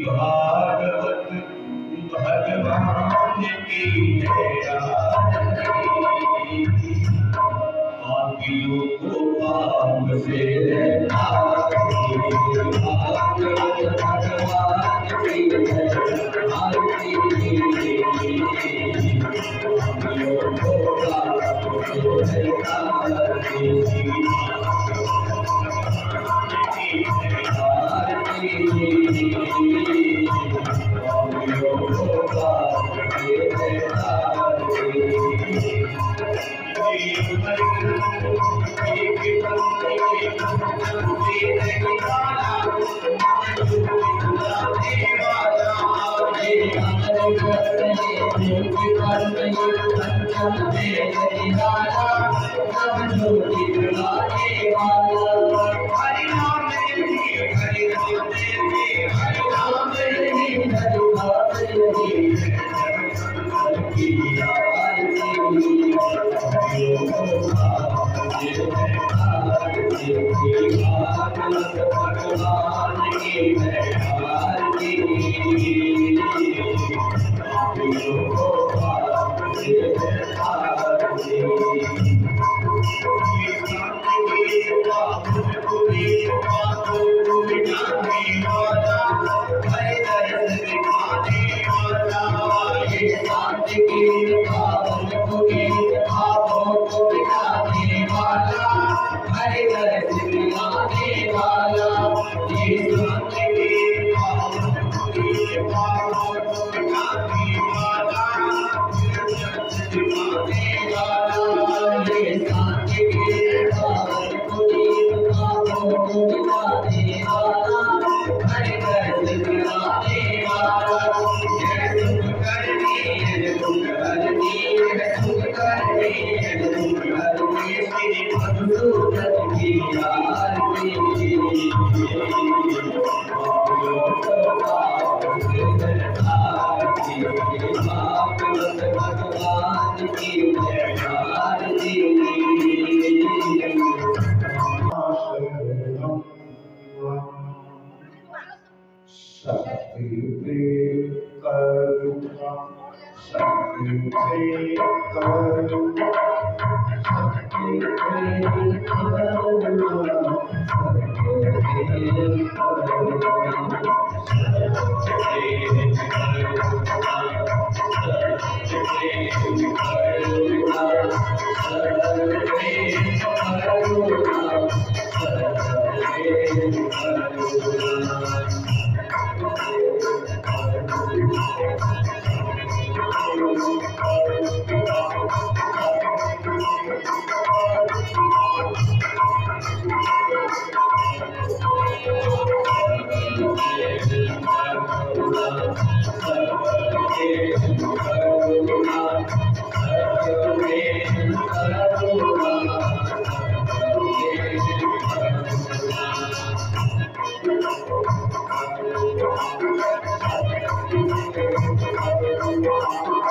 भागवत भगवान की पापियों को पाप से भागवत भगवान की पापियों को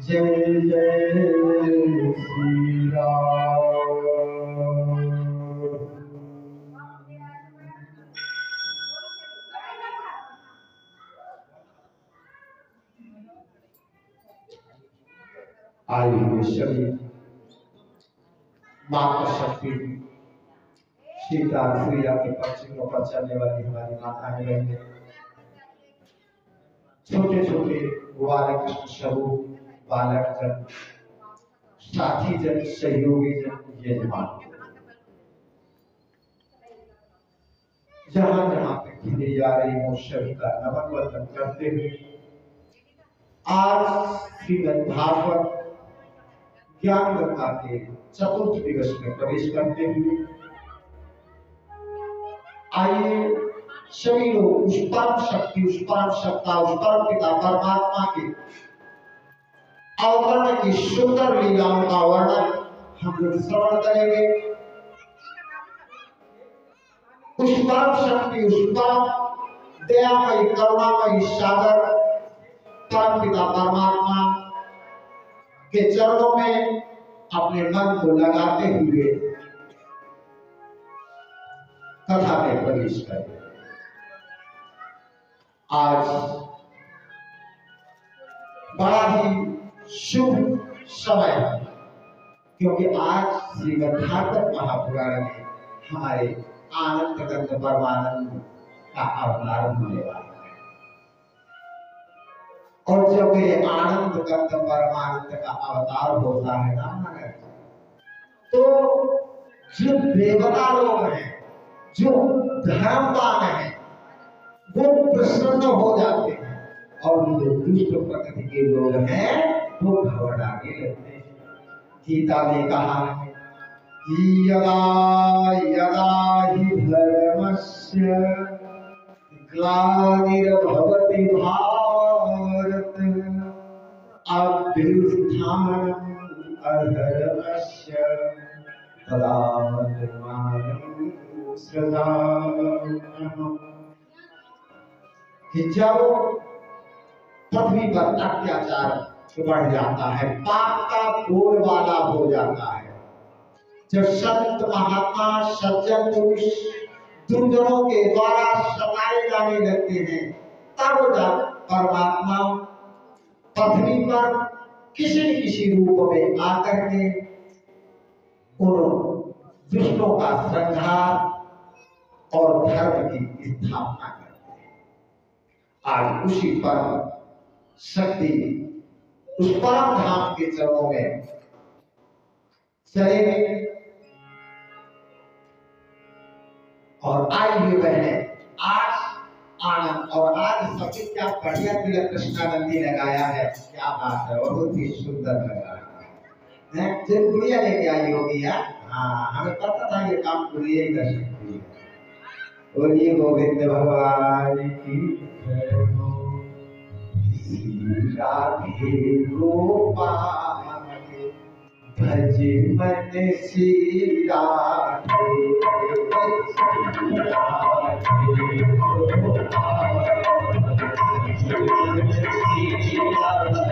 जय जय श्री राम। आए हुए सभी माता शक्ति सीता प्रिया के पक्षियों पर चलने वाली हमारी माताएं बहनें, छोटे छोटे बालक कृष्ण स्वरूप बालक जन, साथी जन, सहयोगी जन, यजमान जहां जहां पे खिले जा रही हो सभी का नमन वंदन करते हुए आज श्रीमद् भागवत ज्ञान गंगा के चतुर्थ दिवस में प्रवेश करते हुए आइए सभी लोग उस परम शक्ति, उस परम सत्ता, उस परम पिता परमात्मा के अवतरण की सुंदर लीलाओं का वर्णन हम लोग श्रवण करेंगे। उस परम शक्ति, उस परम दयामयी करुणामयी सागर परम पिता परमात्मा के चरणों में अपने मन को लगाते हुए कथा में प्रवेश करें। आज बड़ा ही शुभ समय है क्योंकि आज श्रीमद् भागवत महापुराण में हमारे आनंद कंद परमानंद का अवतार होने वाला है। और जब ये आनंद कंद परमानंद का अवतार होता है ना, तो जो देवता लोग हैं, जो धर्मवान हैं, वो प्रसन्न हो जाते हैं और जो दुष्ट प्रकृति के लोग हैं वो घबराने लगते हैं। गीता में कहा है कि यदा यदा हि धर्मस्य ग्लानिर्भवति भारत अभ्युत्थानम् अधर्मस्य तदात्मानं सृजाम्यहम्। कि जब पृथ्वी पर अत्याचार बढ़ जाता है, पाप का बोलबाला हो जाता है, जब संत महात्मा सज्जन पुरुष दुर्जनों के द्वारा सताए जाने लगते हैं, तब जब परमात्मा पृथ्वी पर किसी न किसी रूप में आकर के उन दुष्टों का संहार और धर्म की स्थापना करते हैं। आज उसी परम शक्ति, उस परम धाम के चरणों में चलेंगे। और आई हुई बहने, आज आनंद और आज सबसे क्या बढ़िया तिलक कृष्णानंदी लगाया है, क्या बात है, बहुत ही सुंदर लगा है। जब गुड़िया लेके आई होगी यार, हाँ हमें पता था ये काम गुड़िया ही कर सकती है। बोलिए गोविंद भगवान की जय हो। राधे गोपाल भज मन श्री राधे, श्री राधे गोपाल भज मन श्री राधे,